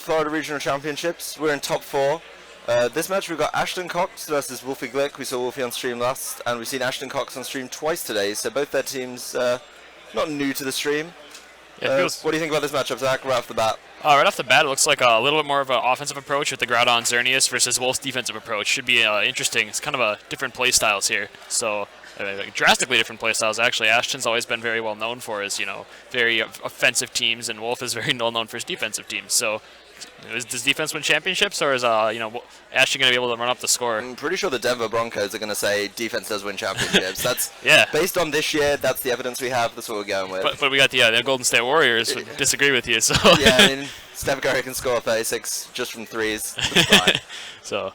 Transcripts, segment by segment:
Florida Regional Championships. We're in top 4. This match we've got Ashton Cox versus Wolfie Glick. We saw Wolfie on stream last, and we've seen Ashton Cox on stream twice today, so both their teams not new to the stream. Yeah, what do you think about this matchup, Zach, right off the bat? Right off the bat, it looks like a little bit more of an offensive approach with the Groudon Xerneas versus Wolf's defensive approach. Should be interesting. It's kind of a different play styles here. So, drastically different play styles, actually. Ashton's always been very well known for his, very offensive teams, and Wolf is very well known for his defensive teams. So, does defense win championships, or is Ashton going to be able to run up the score? I'm pretty sure the Denver Broncos are going to say defense does win championships. That's based on this year. That's the evidence we have. That's what we're going with. But we got the Golden State Warriors would disagree with you. So yeah, I mean Steph Curry can score 36 just from threes. That's fine. So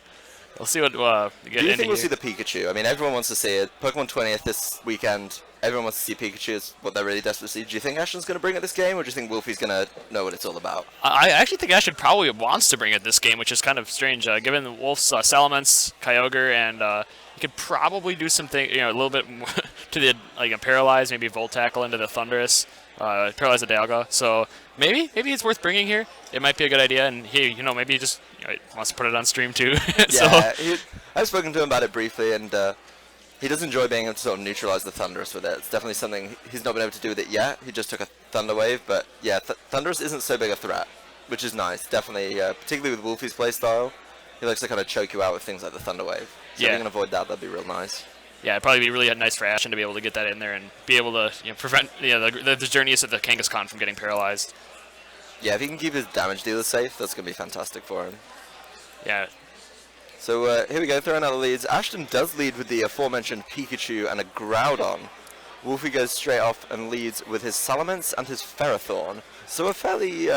we'll see what. Do you think we'll see the Pikachu? I mean, everyone wants to see it. Pokemon 20th this weekend. Everyone wants to see Pikachu. Is what they're really desperate to see. Do you think Ashton's going to bring it this game, or do you think Wolfie's going to know what it's all about? I actually think Ashton probably wants to bring it this game, which is kind of strange. Given the Wolf's Salamence, Kyogre, and he could probably do something, a little bit more to the paralyze, maybe Volt Tackle into the Thundurus, paralyze the Dialga. So maybe it's worth bringing here. It might be a good idea, and he, maybe he just wants to put it on stream too. Yeah, I've spoken to him about it briefly, and he does enjoy being able to sort of neutralize the Thundurus with it. It's definitely something he's not been able to do with it yet. He just took a Thunder Wave, but yeah, Thundurus isn't so big a threat, which is nice. Definitely, particularly with Wolfie's playstyle, he likes to kind of choke you out with things like the Thunder Wave. So if you can avoid that, that'd be real nice. Yeah, it'd probably be really nice for Ashton to be able to get that in there and be able to prevent the Xerneas of the Kangaskhan from getting paralyzed. Yeah, if he can keep his damage dealer safe, that's going to be fantastic for him. Yeah. So here we go, throwing out the leads. Ashton does lead with the aforementioned Pikachu and a Groudon. Wolfie goes straight off and leads with his Salamence and his Ferrothorn. So a fairly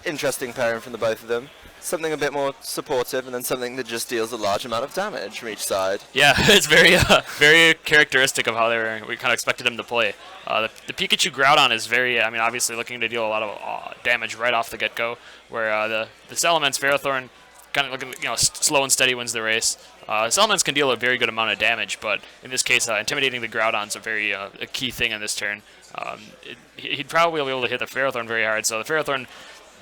interesting pairing from the both of them. Something a bit more supportive, and then something that just deals a large amount of damage from each side. Yeah, it's very characteristic of how we kind of expected him to play. The Pikachu Groudon is very, obviously looking to deal a lot of damage right off the get-go, where the Salamence Ferrothorn kind of looking, slow and steady wins the race. Salamence can deal a very good amount of damage, but in this case, intimidating the Groudon's a key thing in this turn. He'd probably be able to hit the Ferrothorn very hard, so the Ferrothorn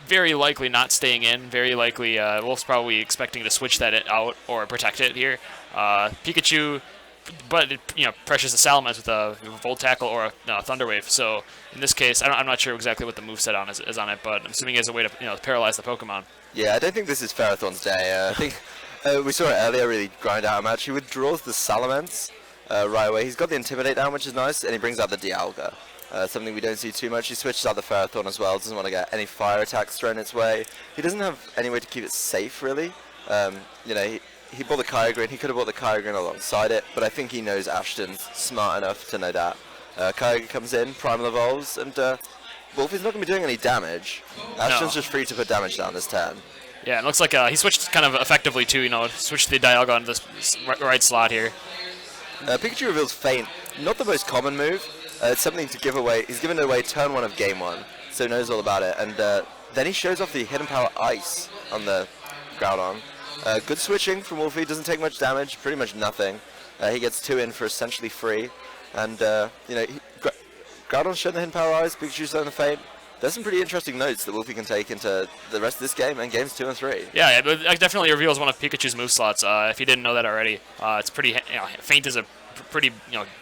very likely not staying in. Very likely, Wolf's probably expecting to switch that out or protect it here. Pikachu, but it, pressures the Salamence with a Volt Tackle or a Thunder Wave. So in this case, I'm not sure exactly what the moveset is on it, but I'm assuming he has a way to paralyze the Pokemon. Yeah, I don't think this is Ferrothorn's day. I think we saw it earlier really grind out a match. He withdraws the Salamence right away. He's got the Intimidate down, which is nice, and he brings out the Dialga. Something we don't see too much. He switches out the Ferrothorn as well. Doesn't want to get any fire attacks thrown its way. He doesn't have any way to keep it safe, really. He bought the Kyogre. He could have bought the Kyogre alongside it, but I think he knows Ashton's smart enough to know that. Kyogre comes in, Primal Evolves, and Wolfie's not going to be doing any damage. Ashton's just free to put damage down this turn. Yeah, it looks like he switched kind of effectively too, switched the Dialga into this right slot here. Pikachu reveals Feint. Not the most common move. It's something to give away. He's given it away turn 1 of game 1, so he knows all about it. And then he shows off the Hidden Power Ice on the Groudon. Good switching from Wolfie. Doesn't take much damage, pretty much nothing. He gets 2 in for essentially free. And, Groudon's showing the Hidden Power Ice, Pikachu's showing the Feint. There's some pretty interesting notes that Wolfie can take into the rest of this game and games 2 and 3. Yeah, it definitely reveals one of Pikachu's move slots. If you didn't know that already, it's pretty. Feint is a pretty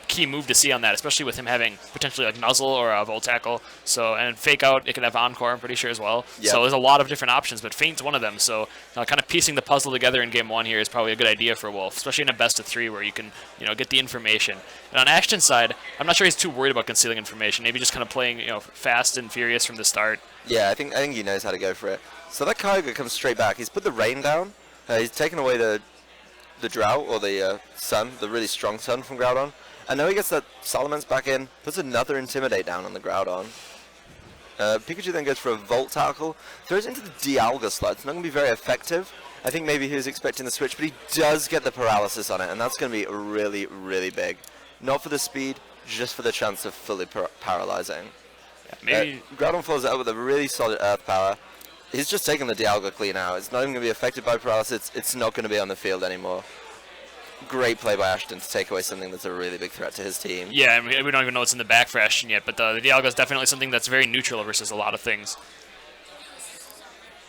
key move to see on that, especially with him having potentially like Nuzzle or a Volt Tackle. So and Fake Out, it can have Encore, I'm pretty sure as well. Yep. So there's a lot of different options, but Feint's one of them. So kind of piecing the puzzle together in game 1 here is probably a good idea for Wolf, especially in a best of 3 where you can get the information. And on Ashton's side, I'm not sure he's too worried about concealing information. Maybe just kind of playing fast and furious from the start. Yeah, I think he knows how to go for it. So that Kyogre comes straight back. He's put the Rain down. He's taken away the Drought or the Sun, the really strong Sun from Groudon. And now he gets that Salamence back in, puts another Intimidate down on the Groudon. Pikachu then goes for a Volt Tackle, throws into the Dialga slot. It's not going to be very effective. I think maybe he was expecting the switch, but he does get the Paralysis on it, and that's going to be really, really big. Not for the speed, just for the chance of fully paralyzing. Yeah, maybe Groudon follows it up with a really solid Earth Power. He's just taking the Dialga clean out. It's not even going to be affected by Paralysis. It's not going to be on the field anymore. Great play by Ashton to take away something that's a really big threat to his team. Yeah, and we don't even know what's in the back for Ashton yet, but the Dialga is definitely something that's very neutral versus a lot of things.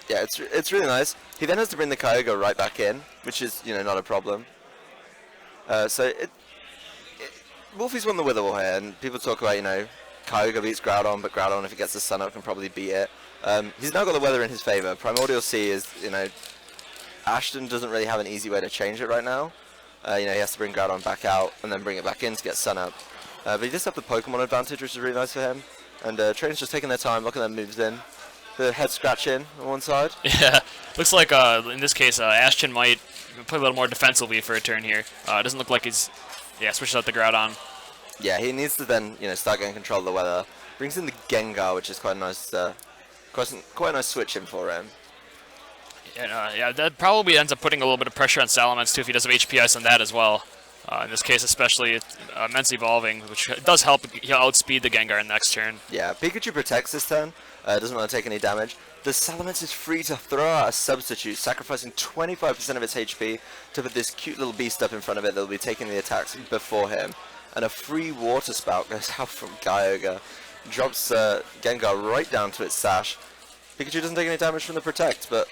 Yeah, it's really nice. He then has to bring the Kyogre right back in, which is, not a problem. Wolfie's won the Wither War here, and people talk about, Kyogre beats Groudon, but Groudon, if it gets the Sun up, can probably beat it. He's now got the weather in his favor. Primordial Sea is, Ashton doesn't really have an easy way to change it right now. He has to bring Groudon back out and then bring it back in to get Sun up. But he does have the Pokemon advantage, which is really nice for him. And trainers just taking their time, looking at their moves in. The head scratching on one side. Yeah, looks like in this case, Ashton might play a little more defensively for a turn here. It doesn't look like he's, switches out the Groudon. Yeah, he needs to then, start getting control of the weather. Brings in the Gengar, which is quite a nice, quite a nice switch in for him. Yeah, that probably ends up putting a little bit of pressure on Salamence too if he does have HP Ice on that as well. In this case, especially Immense Evolving, which does help outspeed the Gengar in the next turn. Yeah, Pikachu protects this turn. Doesn't want to take any damage. The Salamence is free to throw out a substitute, sacrificing 25% of its HP to put this cute little beast up in front of it that will be taking the attacks before him. And a free Water Spout goes out from Kyogre. Drops Gengar right down to its sash. Pikachu doesn't take any damage from the Protect, but,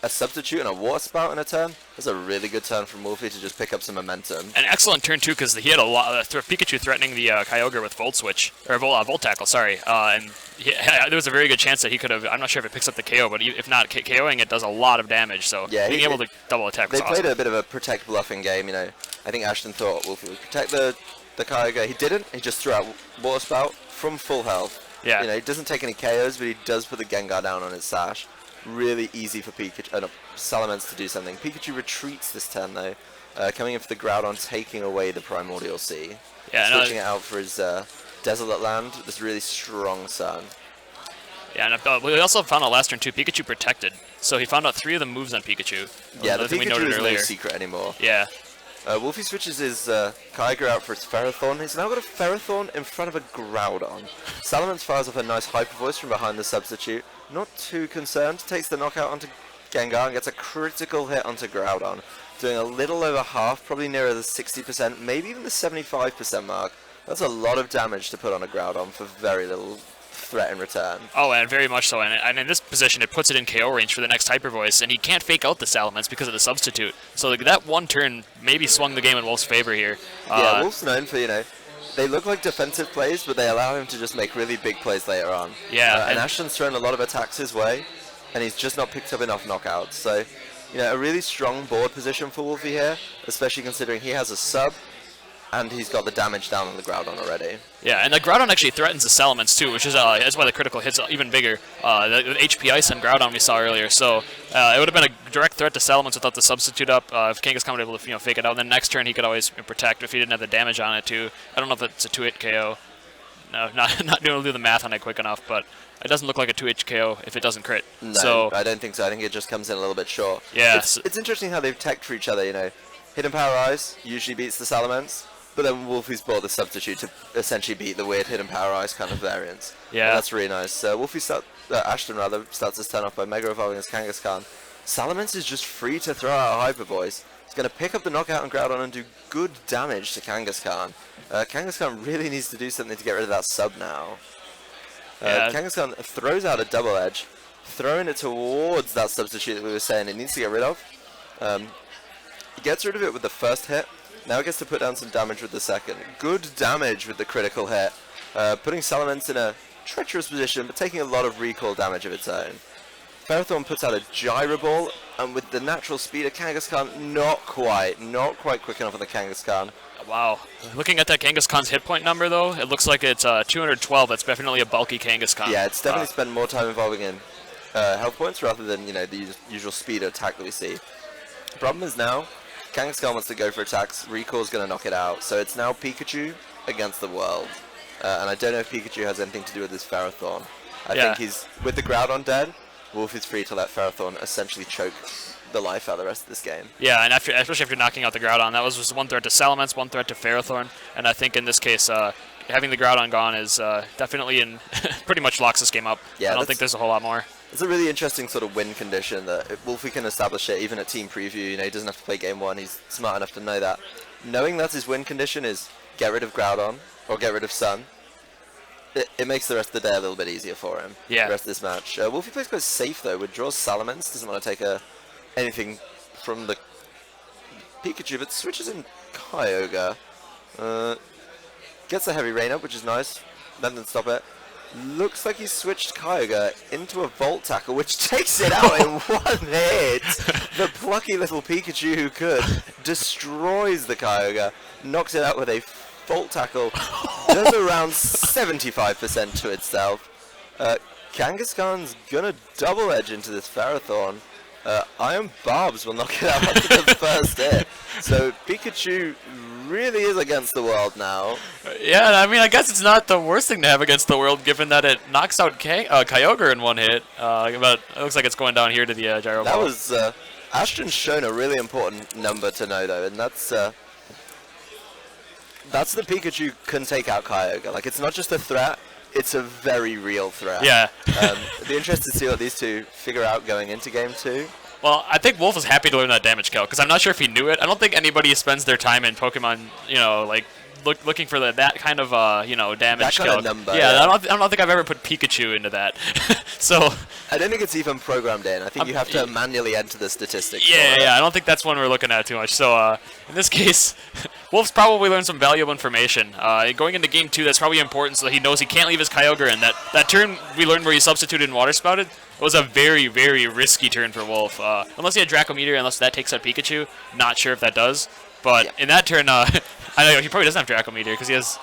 a substitute and a Water Spout in a turn, that's a really good turn from Wolfie to just pick up some momentum. An excellent turn, too, because he had a lot Pikachu threatening the Kyogre with Volt Switch, or Volt Tackle, sorry. And there was a very good chance that he could have, I'm not sure if it picks up the KO, but if not, KOing it does a lot of damage, so being able to double attack was awesome. They played a bit of a protect bluffing game, I think Ashton thought Wolfie would protect the Kyogre. He didn't, he just threw out Water Spout from full health. Yeah. He doesn't take any KOs, but he does put the Gengar down on its sash. Really easy for Salamence to do something. Pikachu retreats this turn though, coming in for the Groudon, taking away the Primordial Sea. Yeah, switching it out for his Desolate Land, this really strong Sun. Yeah, and we also found out last turn too, Pikachu protected. So he found out 3 of the moves on Pikachu. Yeah, the Pikachu is no secret anymore. Yeah. Wolfie switches his Kyogre out for his Ferrothorn. He's now got a Ferrothorn in front of a Groudon. Salamence fires off a nice Hyper Voice from behind the substitute. Not too concerned. Takes the knockout onto Gengar and gets a critical hit onto Groudon. Doing a little over half, probably nearer the 60%, maybe even the 75% mark. That's a lot of damage to put on a Groudon for very little threat in return. Oh, and very much so. And in this position, it puts it in KO range for the next Hyper Voice, and he can't fake out the Salamence because of the substitute. So that one turn maybe swung the game in Wolf's favor here. Yeah, Wolf's known for, they look like defensive plays, but they allow him to just make really big plays later on. Yeah. And Ashton's thrown a lot of attacks his way, and he's just not picked up enough knockouts. So, a really strong board position for Wolfie here, especially considering he has a sub, and he's got the damage down on the Groudon already. Yeah, and the Groudon actually threatens the Salamence too, which is that's why the critical hit's even bigger. The HP Ice on Groudon we saw earlier, so it would have been a direct threat to Salamence without the substitute up. If Kangaskhan was able to fake it out, and then next turn he could always protect if he didn't have the damage on it too. I don't know if it's a 2-hit KO. No, not able to do the math on it quick enough, but it doesn't look like a 2-hit KO if it doesn't crit. No, so, I don't think so. I think it just comes in a little bit short. Yeah. It's interesting how they've teched for each other, Hidden Power Ice usually beats the Salamence. But then Wolfie's bought the substitute to essentially beat the weird Hidden Power Ice kind of variants. Yeah. And that's really nice. Ashton starts his turn off by Mega Evolving his Kangaskhan. Salamence is just free to throw out a Hyper Voice. He's going to pick up the knockout on Groudon and do good damage to Kangaskhan. Kangaskhan really needs to do something to get rid of that sub now. Kangaskhan throws out a Double Edge, throwing it towards that substitute that we were saying it needs to get rid of. He gets rid of it with the first hit. Now it gets to put down some damage with the second. Good damage with the critical hit. Putting Salamence in a treacherous position, but taking a lot of recall damage of its own. Ferrothorn puts out a Gyro Ball, and with the natural speed of Kangaskhan, not quite quick enough on the Kangaskhan. Wow. Looking at that Kangaskhan's hit point number, though, it looks like it's 212. That's definitely a bulky Kangaskhan. Yeah, it's definitely spent more time evolving in health points rather than, the usual speed of attack that we see. The problem is now, Kangaskhan wants to go for attacks, Recall's going to knock it out, so it's now Pikachu against the world. And I don't know if Pikachu has anything to do with this Ferrothorn. I think he's, with the Groudon dead, Wolf is free to let Ferrothorn essentially choke the life out of the rest of this game. Yeah, and especially after knocking out the Groudon, that was just one threat to Salamence, one threat to Ferrothorn, and I think in this case, having the Groudon gone is definitely pretty much locks this game up. Yeah, I don't think there's a whole lot more. It's a really interesting sort of win condition that if Wolfie can establish it even at team preview. He doesn't have to play game one. He's smart enough to know that. Knowing that's his win condition is get rid of Groudon or get rid of Sun, it makes the rest of the day a little bit easier for him. Yeah. The rest of this match. Wolfie plays quite safe though. Withdraws Salamence. Doesn't want to take anything from the Pikachu, but switches in Kyogre. Gets a Heavy Rain up, which is nice. Doesn't stop it. Looks like he switched Kyogre into a Volt Tackle, which takes it out in one hit. The plucky little Pikachu who could destroys the Kyogre, knocks it out with a Volt Tackle, does around 75% to itself. Kangaskhan's gonna double edge into this Ferrothorn. Iron Barbs will knock it out after the first hit. So Pikachu really is against the world now. Yeah, I mean, I guess it's not the worst thing to have against the world, given that it knocks out Kyogre in one hit. But it looks like it's going down here to the Gyro That Ball. was Ashton's shown a really important number to know though, and that's the Pikachu can take out Kyogre. Like, it's not just a threat, it's a very real threat. Yeah. It'd be interesting to see what these two figure out going into game 2. Well, I think Wolf is happy to learn that damage calc, because I'm not sure if he knew it. I don't think anybody spends their time in Pokemon, like, looking for that kind of, damage That kind calc. of number, Yeah, yeah. I don't think I've ever put Pikachu into that. So... I don't think it's even programmed in. I think you have to manually enter the statistics. Yeah, for it. yeah, I don't think that's one we're looking at too much. So, in this case, Wolf's probably learned some valuable information. Going into Game 2, that's probably important so that he knows he can't leave his Kyogre in. That turn we learned where he substituted and Water Spouted was a very, very risky turn for Wolf. Unless he had Draco Meteor, unless that takes out Pikachu. Not sure if that does. But Yeah. in that turn, I know he probably doesn't have Draco Meteor because he has...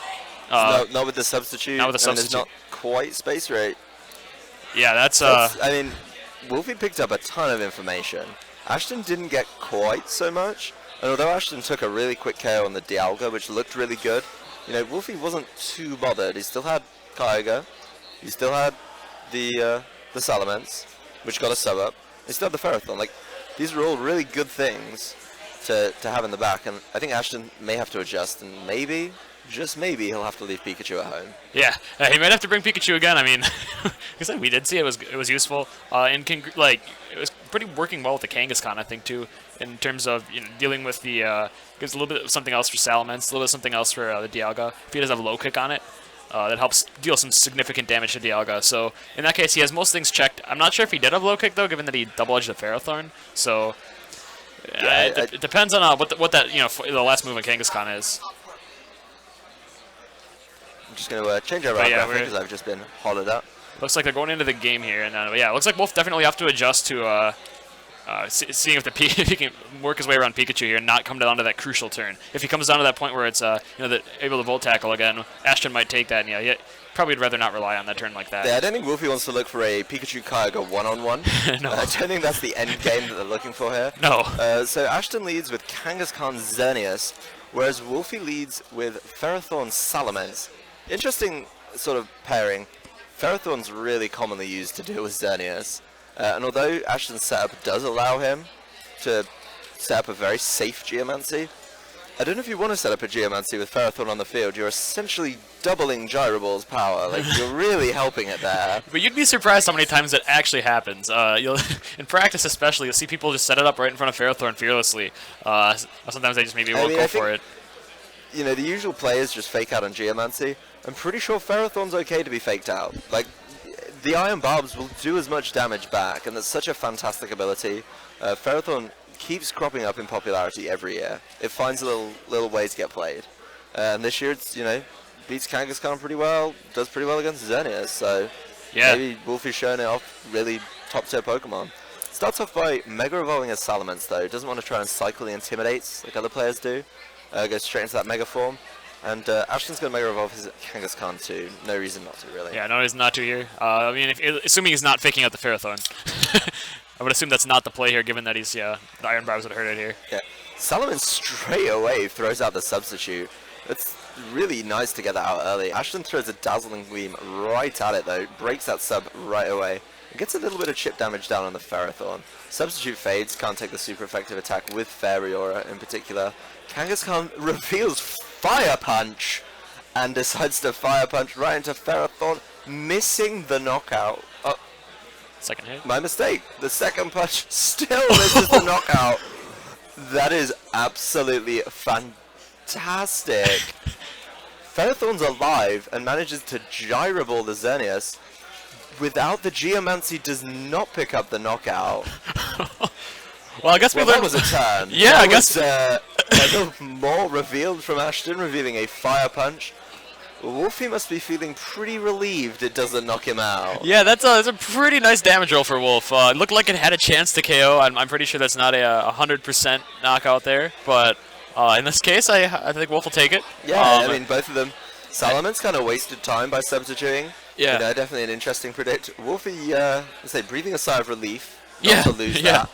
No, not with the substitute. Not with the I mean, substitute. it's not quite space rate. Yeah, that's... I mean, Wolfie picked up a ton of information. Ashton didn't get quite so much. And although Ashton took a really quick KO on the Dialga, which looked really good, Wolfie wasn't too bothered. He still had Kyogre. He still had the Salamence, which got a sub up. He still had the Ferrothorn. Like, these are all really good things to have in the back. And I think Ashton may have to adjust, and maybe, just maybe, he'll have to leave Pikachu at home. Yeah, he might have to bring Pikachu again. I mean, like I said, we did see it was useful, and it was pretty working well with the Kangaskhan, I think, too, in terms of dealing with the gives a little bit of something else for Salamence, a little bit of something else for the Dialga. If he does have low kick on it, that helps deal some significant damage to Dialga. So in that case, he has most things checked. I'm not sure if he did have low kick though, given that he double edged the Ferrothorn. So Yeah, it depends on what that the last move on Kangaskhan is. I'm just going to change our route yeah, graphic because I've just been hollowed up. Looks like they're going into the game here, and yeah, it looks like Wolf definitely have to adjust to seeing if if he can work his way around Pikachu here and not come down to that crucial turn. If he comes down to that point where it's able to Volt Tackle again, Ashton might take that, and yeah, probably would rather not rely on that turn like that. Yeah, I don't think Wolfie wants to look for a Pikachu Kyogre one-on-one. No. I don't think that's the end game that they're looking for here. No. So Ashton leads with Kangaskhan Xerneas, whereas Wolfie leads with Ferrothorn Salamence. Interesting sort of pairing. Ferrothorn's really commonly used to deal with Xerneas. And although Ashton's setup does allow him to set up a very safe Geomancy, I don't know if you want to set up a Geomancy with Ferrothorn on the field. You're essentially doubling Gyro Ball's power. Like, you're really helping it there. But you'd be surprised how many times it actually happens. In practice especially, you'll see people just set it up right in front of Ferrothorn fearlessly. Sometimes they just maybe won't go for it. The usual players just fake out on Geomancy. I'm pretty sure Ferrothorn's okay to be faked out. Like, the Iron Barbs will do as much damage back, and that's such a fantastic ability. Ferrothorn keeps cropping up in popularity every year. It finds a little way to get played. And this year it's, beats Kangaskhan pretty well, does pretty well against Xerneas, so Yeah. maybe Wolfie's showing it off really top tier Pokemon. Starts off by Mega Evolving as Salamence though, doesn't want to try and cycle the Intimidates like other players do. Goes straight into that Mega Form. And Ashton's going to Mega Evolve his Kangaskhan too. No reason not to, really. Yeah, no reason not to here. I mean, assuming he's not faking out the Ferrothorn. I would assume that's not the play here, given that he's, the Iron Barbs would hurt it here. Yeah. Salamence straight away throws out the substitute. It's really nice to get that out early. Ashton throws a Dazzling Gleam right at it though, breaks that sub right away. It gets a little bit of chip damage down on the Ferrothorn. Substitute fades, can't take the super effective attack with Fairy Aura in particular. Kangaskhan reveals Fire Punch and decides to Fire Punch right into Ferrothorn, missing the knockout. Oh, Second hit. my mistake. The second punch still misses the knockout. That is absolutely fantastic. Ferrothorn's alive and manages to gyroball the Xerneas. Without the Geomancy, does not pick up the knockout. Well, I guess we Well, learned. that was a turn. Yeah, That I guess. was, a little more revealed from Ashton, revealing a Fire Punch. Wolfie must be feeling pretty relieved it doesn't knock him out. Yeah, that's a pretty nice damage roll for Wolf. It looked like it had a chance to KO. I'm pretty sure that's not a 100% knockout there, but in this case, I think Wolf will take it. Yeah, I mean, both of them. Salaman's kind of wasted time by substituting. Yeah. You know, definitely an interesting predict. Wolfie, let's say, breathing a sigh of relief. Not Yeah, to lose yeah.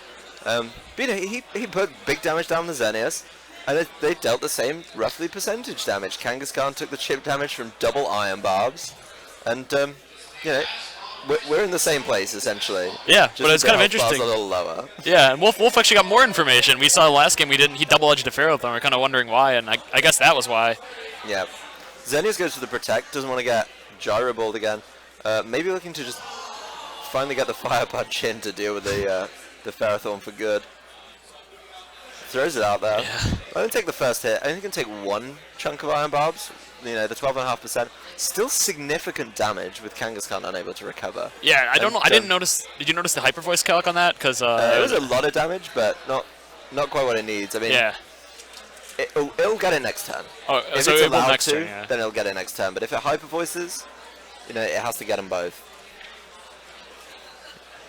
that. But you know, he put big damage down the Xerneas, and they dealt the same roughly percentage damage. Kangaskhan took the chip damage from double Iron Barbs, and you know, we're in the same place essentially. Yeah, Just but it's the kind of health bar's interesting. a little lower. Yeah, and Wolf actually got more information. We saw last game he double-edged a Ferrothorn. We're kind of wondering why, and I guess that was why. Yeah. Xerneas goes for the Protect, doesn't want to get gyroballed again. Maybe looking to just finally get the Fire Punch in to deal with the Ferrothorn for good. Throws it out there. Yeah. I don't take the first hit. I think he can take one chunk of Iron Barbs. You know, the 12.5%. Still significant damage with Kangaskhan unable to recover. Yeah, I don't And, know. I didn't notice. Did you notice the Hyper Voice calc on that? Because It was a lot of damage, but not quite what it needs. I mean, yeah. it'll get it next turn. Oh, If so it's it will allowed next to, turn. Yeah. then it'll get it next turn. But if it Hyper Voices, you know, it has to get them both.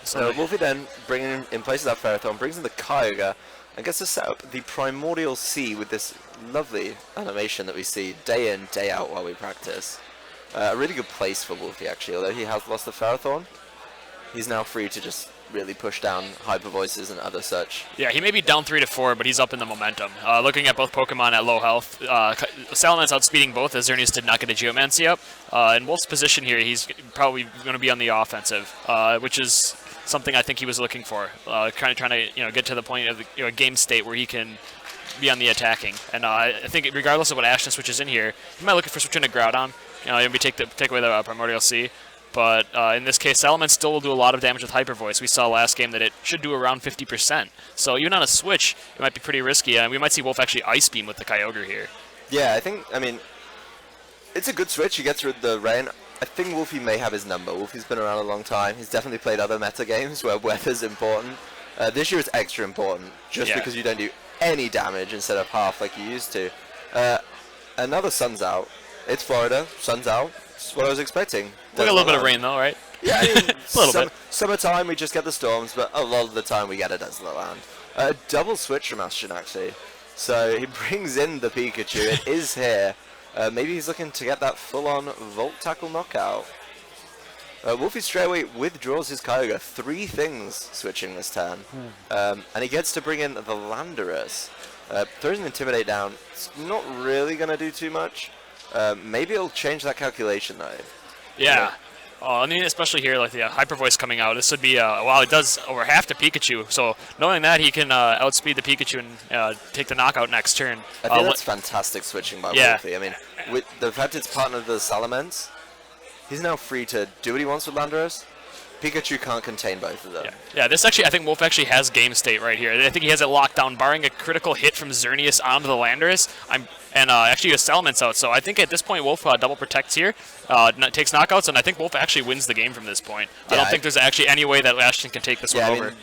So Wolfie then, bringing in place of that Ferrothorn, brings in the Kyogre and gets to set up the Primordial Sea with this lovely animation that we see day in, day out while we practice. A really good place for Wolfie, actually, although he has lost the Ferrothorn. He's now free to just really push down Hyper Voices and other such. Yeah, he may be down 3 to 4, but he's up in the momentum. Looking at both Pokemon at low health, Salamence outspeeding both as Xerneas did not get a Geomancy up. In Wolf's position here, he's probably going to be on the offensive, which is something I think he was looking for. Trying to get to the point of the game state where he can be on the attacking. And I think regardless of what Ashton switches in here, he might look for switching to Groudon. Maybe take away the Primordial Sea. But in this case, Salamence still will do a lot of damage with Hyper Voice. We saw last game that it should do around 50%. So even on a switch, it might be pretty risky. And we might see Wolf actually Ice Beam with the Kyogre here. Yeah, I mean, it's a good switch. He gets rid of the rain. I think Wolfie may have his number. Wolfie's been around a long time. He's definitely played other meta games where weather's important. This year it's extra important, just because you don't do any damage instead of half like you used to. Another sun's out. It's Florida. Sun's out. That's what I was expecting. Look, a little bit of rain though, right? Yeah, I mean, a little bit. Summertime we just get the storms, but a lot of the time we get a desolate land. Double switch from Ashton actually. So he brings in the Pikachu. It is here. Maybe he's looking to get that full-on Volt Tackle knockout. Wolfie straight away withdraws his Kyogre. 3 things switching this turn. And he gets to bring in the Landorus. Throws an Intimidate down. It's not really going to do too much. Maybe it'll change that calculation though. Yeah. I mean, especially here, like the Hyper Voice coming out. This would be, it does over half the Pikachu. So knowing that, he can outspeed the Pikachu and take the knockout next turn. I think that's fantastic switching by Wolfie. I mean, with the fact it's partnered with the Salamence, he's now free to do what he wants with Landorus. Pikachu can't contain both of them. Yeah, this actually, I think Wolf actually has game state right here. I think he has it locked down, barring a critical hit from Xerneas onto the Landorus. Actually a Salamence out. So I think at this point, Wolf double protects here, takes knockouts, and I think Wolf actually wins the game from this point. I don't think there's actually any way that Ashton can take this one over. I mean,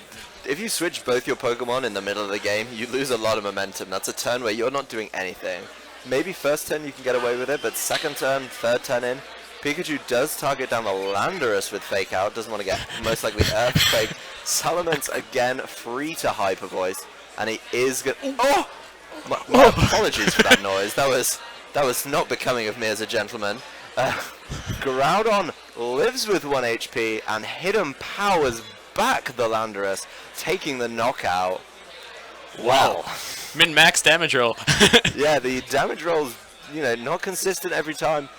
if you switch both your Pokemon in the middle of the game, you lose a lot of momentum. That's a turn where you're not doing anything. Maybe first turn you can get away with it, but second turn, third turn in, Pikachu does target down the Landorus with Fake Out, doesn't want to get most likely Earthquake. Salamence again free to Hyper Voice, and he is good. Oh! My apologies for that noise. That was not becoming of me as a gentleman. Groudon lives with 1 HP, and Hidden powers back the Landorus, taking the knockout. Wow. Min-max damage roll. Yeah, the damage roll's, not consistent every time.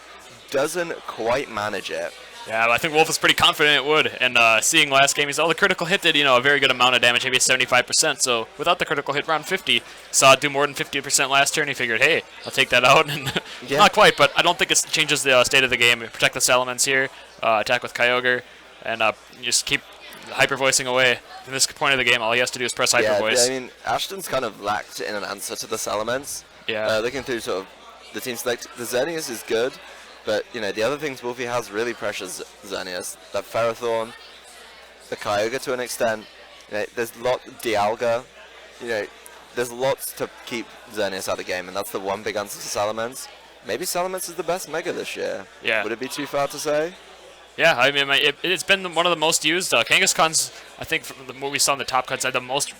Doesn't quite manage it. Yeah, but I think Wolf is pretty confident it would. And seeing last game, he saw the critical hit did, a very good amount of damage, maybe 75%. So without the critical hit, around 50. Saw it do more than 50% last turn. He figured, hey, I'll take that out. And not quite, but I don't think it changes the state of the game. Protect the Salamence here, attack with Kyogre, and just keep Hyper Voicing away. At this point of the game, all he has to do is press Hyper Voice. I mean, Ashton's kind of lacked in an answer to the Salamence. Yeah. Looking through sort of the team select. The Xerneas is good, but the other things Wolfie has really pressures Xerneas. That Ferrothorn, the Kyogre to an extent. There's Dialga. There's lots to keep Xerneas out of the game, and that's the one big answer to Salamence. Maybe Salamence is the best Mega this year. Yeah. Would it be too far to say? Yeah, I mean, it's been one of the most used. Kangaskhan's, I think, from what we saw in the top cuts, had the most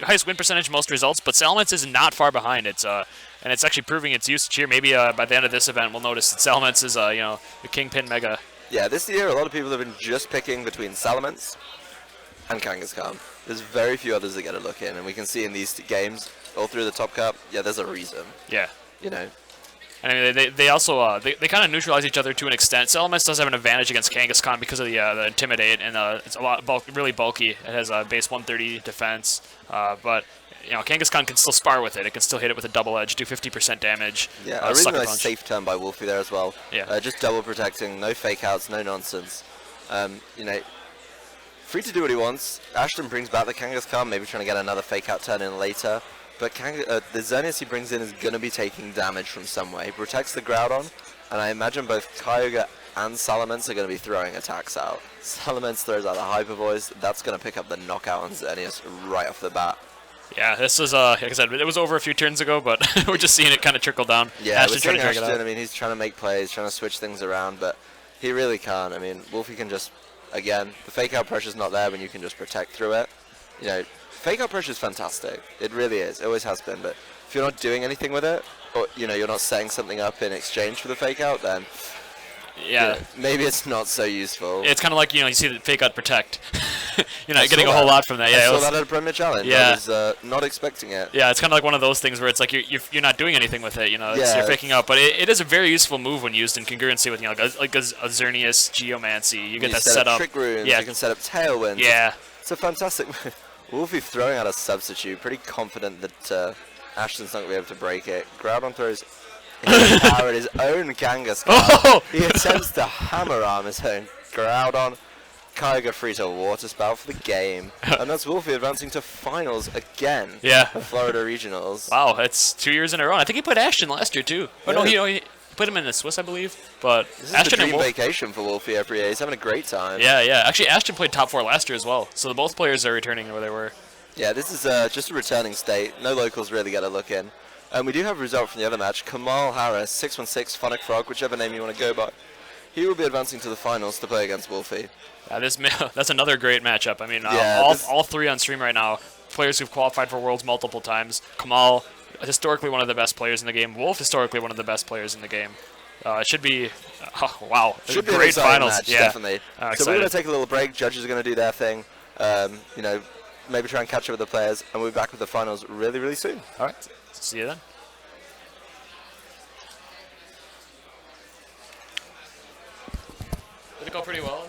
highest win percentage, most results. But Salamence is not far behind. It's and it's actually proving its usage here. Maybe by the end of this event, we'll notice that Salamence is the kingpin Mega. Yeah, this year a lot of people have been just picking between Salamence and Kangaskhan. There's very few others that get a look in, and we can see in these games all through the top cup. Yeah, there's a reason. Yeah. And I mean, they also they kind of neutralize each other to an extent. Salamence does have an advantage against Kangaskhan because of the Intimidate, and it's a lot really bulky. It has a base 130 defense, but Kangaskhan can still spar with it. It can still hit it with a double edge, do 50% damage. Yeah, a really Sucker nice punch. safe turn by Wolfie there as well. Yeah. Just double protecting, no fake outs, no nonsense. Free to do what he wants. Ashton brings back the Kangaskhan, maybe trying to get another fake out turn in later. But the Xerneas he brings in is going to be taking damage from somewhere. He protects the Groudon, and I imagine both Kyogre and Salamence are going to be throwing attacks out. Salamence throws out the Hyper Voice. That's going to pick up the knockout on Xerneas right off the bat. Yeah, this is like I said, it was over a few turns ago, but we're just seeing it kind of trickle down. Yeah, Ashton trying to drag it Ashton, out. I mean, he's trying to make plays, trying to switch things around, but he really can't. I mean, Wolfie can just, again, the fake out pressure's not there when you can just protect through it. Fake out pressure is fantastic. It really is. It always has been. But if you're not doing anything with it, or you're not setting something up in exchange for the fake out, then Yeah. maybe it's not so useful. It's kind of like you see the fake out protect. You're I not getting saw a whole that. lot from that. Yeah, I it saw was- that at a Premier Challenge. Yeah. I was not expecting it. Yeah, it's kind of like one of those things where it's like you're not doing anything with it, Yeah, you're faking out, but it is a very useful move when used in congruency with like a Xerneas Geomancy. You get that set set up up. trick runes. Yeah. You can set up tailwinds. Yeah, It's a fantastic. Wolfie throwing out a substitute. Pretty confident that Ashton's not going to be able to break it. Groudon throws his power at his own Kangaskhan. Oh! He attempts to hammer arm his own Groudon. Kyogre free to water spout for the game. And that's Wolfie advancing to finals again. Yeah. Of Florida Regionals. Wow, it's 2 years in a row. I think he put Ashton last year too. Oh no, Yeah. he put him in the Swiss, I believe. But This is Ashton the and dream Wolf. vacation for Wolfie every year. He's having a great time. Yeah. Actually, Ashton played top 4 last year as well. So both players are returning where they were. Yeah, this is just a returning state. No locals really get a look in. And we do have a result from the other match. Kamal Harris, 616, Phonic Frog, whichever name you want to go by. He will be advancing to the finals to play against Wolfie. That's another great matchup. I mean, Yeah, all 3 on stream right now. Players who've qualified for Worlds multiple times. Kamal, historically one of the best players in the game. Wolf, historically one of the best players in the game. It should be, wow, Should be an great exciting finals. match, Yeah, definitely. So we're excited. going to take a little break. Judges are going to do their thing. Maybe try and catch up with the players. And we'll be back with the finals really, really soon. All right, see you then. Did it go pretty well?